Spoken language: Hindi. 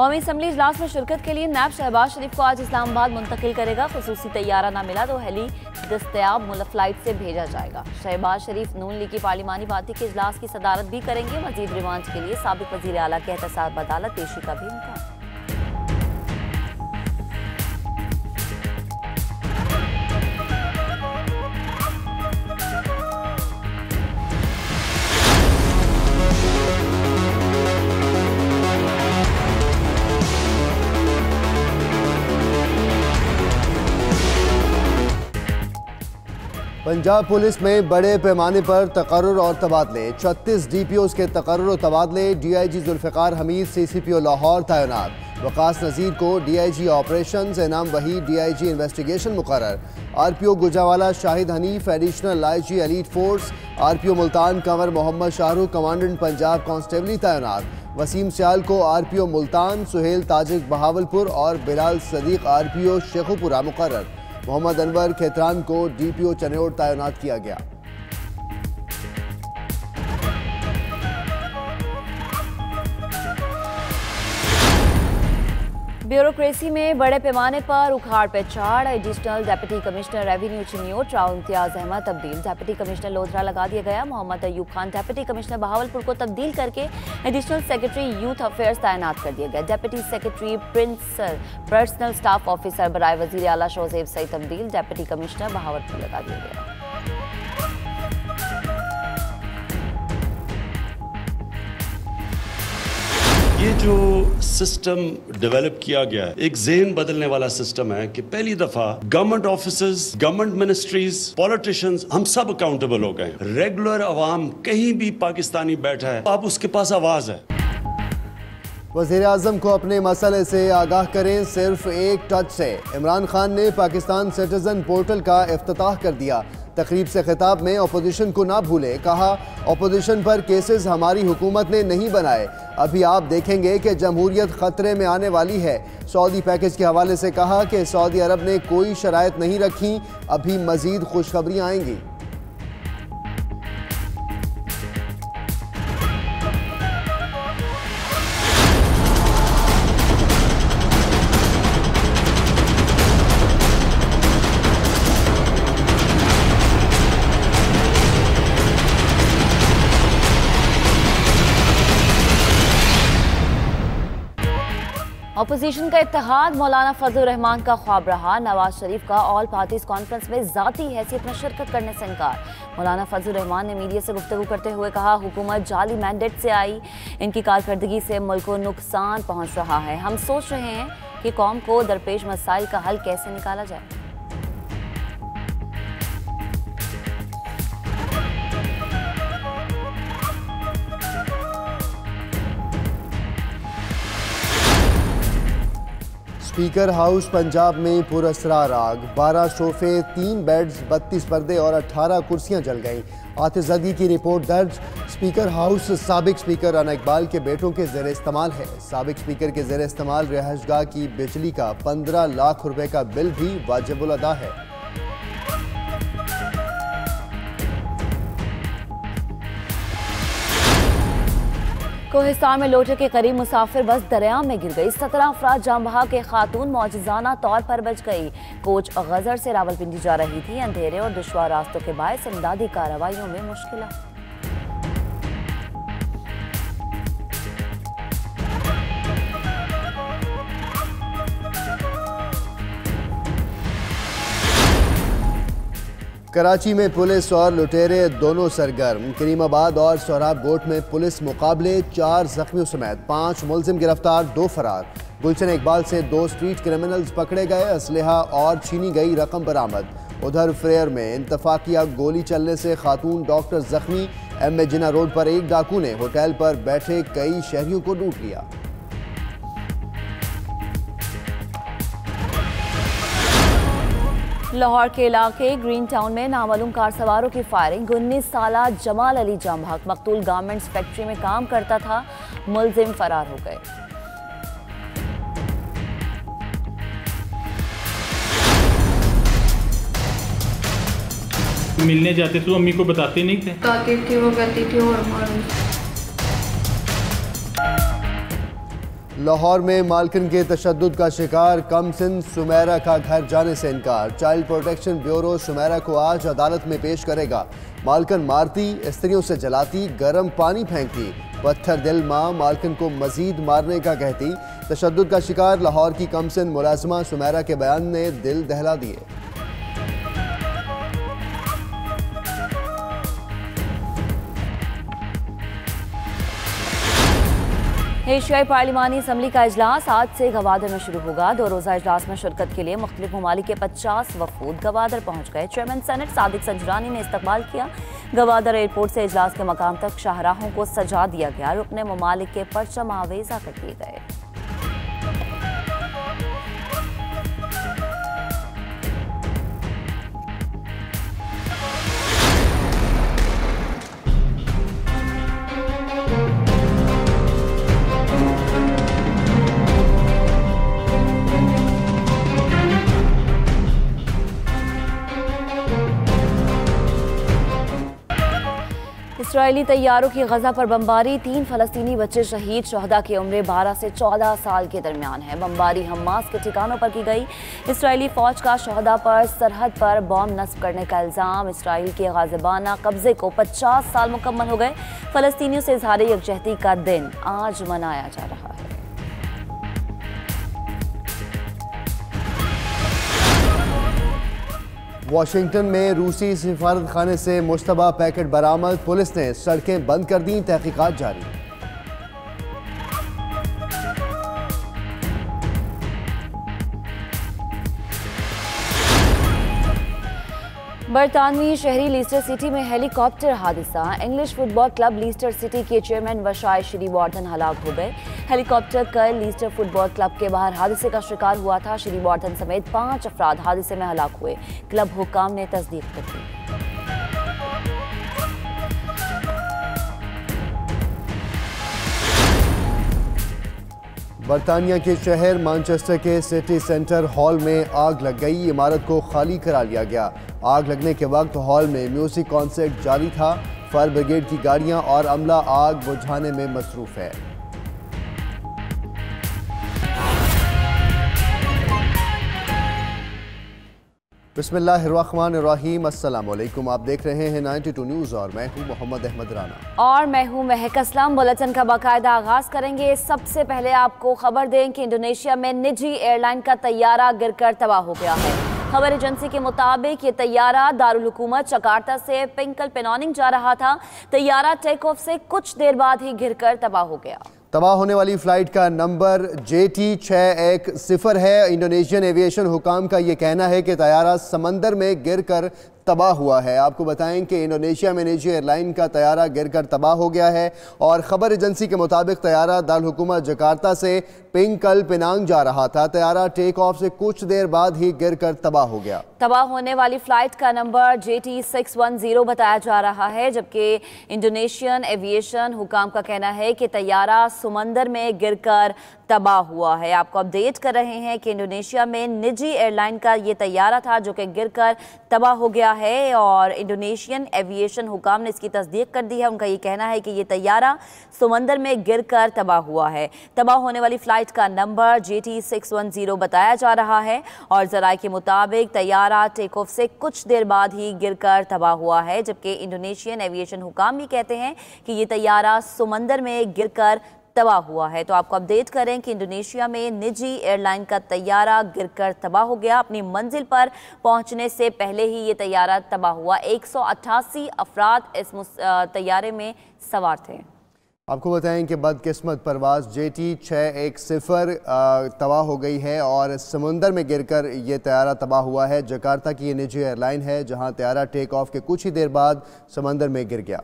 कौमी असम्बली इजलास में शिरकत के लिए नैब शहबाज शरीफ को आज इस्लामाबाद मुंतकिल करेगा। खुसूसी तैयारा ना मिला तो हेली दस्तयाब मुल्क फ्लाइट से भेजा जाएगा। शहबाज शरीफ नून लीग की पार्लिमानी पार्टी के इजलास की सदारत भी करेंगे। मजीद रिमांड के लिए साबिक वजीर आला के एहतसाब अदालत पेशी का भी इम्कान। पंजाब पुलिस में बड़े पैमाने पर तकर्रुर और तबादले। 36 DPOs के तकर्रुर और तबादले। DIG जुल्फ़िकार हमीद CCPO लाहौर तैनात। वकास नज़ीर को DIG operations, Inam Waheed DIG investigation मुकर्रर। RPO Gujranwala Shahid Hanif additional IG elite force. RPO Multan Kanwar Mohammad Shahrukh commandant Punjab constabulary तैनात। वसीम सियाल को RPO मुल्तान, सुहेल ताजिक बहावलपुर और बिलाल सदीक RPO शेखुपुरा मुकर्रर। मोहम्मद अनवर खेतरान को DPO चनेौर तैनात किया गया। ब्यूरोक्रेसी में बड़े पैमाने पर उखाड़ पेचाड़। Additional deputy commissioner revenue Chiniot Rao Imtiaz Ahmad तब्दील। डिप्टी कमिश्नर लोधरा लगा दिया गया। मोहम्मद अयूब खान डिप्टी कमिश्नर बहावलपुर को तब्दील करके एडिशनल सेक्रेटरी यूथ अफेयर्स तैनात कर दिया गया। Deputy secretary personal staff officer बराए वजीर आला शोजेब सईद तब्दील। डिप्टी कमिश्नर बहावलपुर लगा दिया गया। ये जो सिस्टम डेवलप किया गया है, एक ज़हन बदलने वाला सिस्टम है कि पहली दफा government officers, government ministries, politicians, हम सब अकाउंटेबल हो गए। रेगुलर अवाम कहीं भी पाकिस्तानी बैठा है, अब उसके पास आवाज है। वज़ीर आज़म को अपने मसले से आगाह करें सिर्फ एक टच से। इमरान खान ने पाकिस्तान सिटीजन पोर्टल का इफ्तिताह कर दिया। तकरीब से खिताब में अपोजिशन को ना भूले। कहा, अपोजिशन पर केसेस हमारी हुकूमत ने नहीं बनाए। अभी आप देखेंगे कि जमहूरियत खतरे में आने वाली है। सऊदी पैकेज के हवाले से कहा कि सऊदी अरब ने कोई शराइत नहीं रखी, अभी मजीद खुशखबरियाँ आएंगी। अपोजिशन का इत्तेहाद मौलाना फजलुर रहमान का ख्वाब रहा। नवाज शरीफ का ऑल पार्टीज कॉन्फ्रेंस में जाती हैसियत में शिरकत करने से इनकार। मौलाना फजलुर रहमान ने मीडिया से गुफ्तगू करते हुए कहा, हुकूमत जाली मैंडेट से आई, इनकी कारकर्दगी से मुल्क को नुकसान पहुंच रहा है। हम सोच रहे हैं कि कौम को दरपेश मसाइल का हल कैसे निकाला जाए। स्पीकर हाउस पंजाब में पुरअसरार आग। 12 सोफे, 3 बेड्स, 32 पर्दे और 18 कुर्सियां जल गईं। आतिशज़दगी की रिपोर्ट दर्ज। स्पीकर हाउस साबिक स्पीकर राना इकबाल के बेटों के ज़ेर इस्तेमाल है। साबिक स्पीकर के ज़ेर इस्तेमाल रिहाइशगाह की बिजली का 15 लाख रुपए का बिल भी वाजिबुल अदा है। कोहिस्तान में लोटे के करीब मुसाफिर बस दरिया में गिर गई। 17 अफराद जान बहा के खातून मौजज़ाना तौर पर बच गई। कोच गजर से रावलपिंडी जा रही थी। अंधेरे और दुश्वार रास्तों के बायस इमदादी कार्रवाइयों में मुश्किल। कराची में पुलिस और लुटेरे दोनों सरगर्म। करीमाबाद और सोहराब गोट में पुलिस मुकाबले। 4 जख्मियों समेत 5 मुलजिम गिरफ्तार, 2 फरार। गुलशन इकबाल से 2 स्ट्रीट क्रिमिनल्स पकड़े गए। असलहा और छीनी गई रकम बरामद। उधर फ्रेयर में इंतफाकिया गोली चलने से खातून डॉक्टर जख्मी। MA जिना रोड पर एक डाकू ने होटल पर बैठे कई शहरियों को लूट लिया। लाहौर के इलाके ग्रीन टाउन में नामालूम कार सवारों की फायरिंग। 19 साला जमाल अली जामहक मकतूल गारमेंट्स फैक्ट्री में काम करता था। मुलजिम फरार हो गए। मिलने जाते तो अम्मी को बताते नहीं थे? बताती थी, वो कहती थी और मारूं। लाहौर में मालकिन के तशद्दुद का शिकार कमसिन सुमेरा का घर जाने से इनकार। चाइल्ड प्रोटेक्शन ब्यूरो सुमेरा को आज अदालत में पेश करेगा। मालकिन मारती, स्त्रियों से जलाती, गर्म पानी फेंकती, पत्थर दिल माँ मालकिन को मजीद मारने का कहती। तशद्दुद का शिकार लाहौर की कमसिन मुलाजिमा सुमेरा के बयान ने दिल दहला दिए। एशियाई पार्लिमानी असम्बली का इजलास आज से गवादर में शुरू होगा। 2 रोज़ा इजलास में शिरकत के लिए मुख्तलिफ ममालिक के 50 वफूद गवादर पहुँच गए। चेयरमैन सेनेट सादिक संजरानी ने इस्तकबाल किया। गवादर एयरपोर्ट से इजलास के मकाम तक शाहराहों को सजा दिया गया। रुकने ममालिक के परचम आवेजा कर दिए गए। इसराइली तैयारों की गजा पर बमबारी, 3 फलस्तीनी बच्चे शहीद। शहदा की उम्र 12 से 14 साल के दरमियान है। बमबारी हमास के ठिकानों पर की गई। इसराइली फौज का शहदा पर सरहद पर बॉम्ब नस्ब करने का इल्जाम। इसराइल के गाज़िबाना कब्जे को 50 साल मुकम्मल हो गए। फलस्तीनियों से इजहार यकजहती का दिन आज मनाया जा रहा है। वाशिंगटन में रूसी सिफारत खाने से मुश्तबा पैकेट बरामद। पुलिस ने सड़कें बंद कर दी। तहकीकात जारी। बरतानवी शहरी लीस्टर सिटी में हेलीकॉप्टर हादसा। English football club Leicester city के चेयरमैन वशाय श्रीवर्धन हलाक हो गए। हेलीकॉप्टर कल लीस्टर फुटबॉल क्लब के बाहर हादसे का शिकार हुआ था। श्रीवर्धन समेत 5 अफराद हादसे में हलाक हुए। क्लब हुक्काम ने तस्दीक कर दी। बरतानिया के शहर मैनचेस्टर के सिटी सेंटर हॉल में आग लग गई। इमारत को खाली करा लिया गया। आग लगने के वक्त हॉल में म्यूजिक कॉन्सर्ट जारी था। फायर ब्रिगेड की गाड़ियां और अमला आग बुझाने में मसरूफ है। बिस्मिल्लाहिर्रहमानिर्रहीम। अस्सलाम वालेकुम। आप देख रहे हैं 92 न्यूज़ और मैं हूं मोहम्मद अहमद राना और मैं हूं महक असलम। बुलेटिन का बाकायदा आगाज करेंगे। सबसे पहले आपको खबर दें कि इंडोनेशिया में निजी एयरलाइन का तैयारा गिरकर तबाह हो गया है। खबर एजेंसी के मुताबिक ये तैयारा दारुल हुकूमत जकार्ता से पिंकल पेनॉनिंग जा रहा था। तैयारा टेक ऑफ से कुछ देर बाद ही गिरकर तबाह हो गया। तबाह होने वाली फ्लाइट का नंबर JT610 है। इंडोनेशियन एविएशन हुकाम का ये कहना है कि तैयारा समंदर में गिरकर तबाह हुआ है। आपको बताएं कि इंडोनेशिया में निजी एयरलाइन का तैयारा गिरकर तबाह हो गया है और ख़बर एजेंसी के मुताबिक तैयारा दारुल हुकूमत जकार्ता से पिंकल पेनांग जा रहा था। तैयारा टेक ऑफ से कुछ देर बाद ही गिरकर तबाह हो गया। तबाह होने वाली फ्लाइट का नंबर JT610 बताया जा रहा है, जबकि इंडोनेशियन एविएशन हुकाम का कहना है कि तैयारा समंदर में गिरकर तबाह हुआ है। आपको अपडेट कर रहे हैं कि इंडोनेशिया में निजी एयरलाइन का ये तैयारा था जो कि गिरकर तबाह हो गया है और इंडोनेशियन एविएशन हुकाम ने इसकी तस्दीक कर दी है। उनका ये कहना है कि ये तैयारा समंदर में गिरकर तबाह हुआ है। तबाह होने वाली फ्लाइट का नंबर JT610 बताया जा रहा है और ज़राए के मुताबिक तैयारा टेक ऑफ से कुछ देर बाद ही गिरकर तबाह हुआ है, जबकि इंडोनेशियन एविएशन हुकाम भी कहते हैं कि ये तैयारा समंदर में गिरकर तबाह हुआ है। तो आपको अपडेट करें कि इंडोनेशिया में निजी एयरलाइन का तैयारा गिरकर तबाह हो गया। अपनी मंजिल पर पहुंचने से पहले ही ये तैयारा तबाह हुआ। 188 अफराद इस तैयारे में सवार थे। आपको बताएं कि बदकिस्मत परवाज़ JT610 तबाह हो गई है और समुंदर में गिरकर ये तैयारा तबाह हुआ है। जकार्ता की ये निजी एयरलाइन है जहां तैयारा टेक ऑफ के कुछ ही देर बाद समंदर में गिर गया।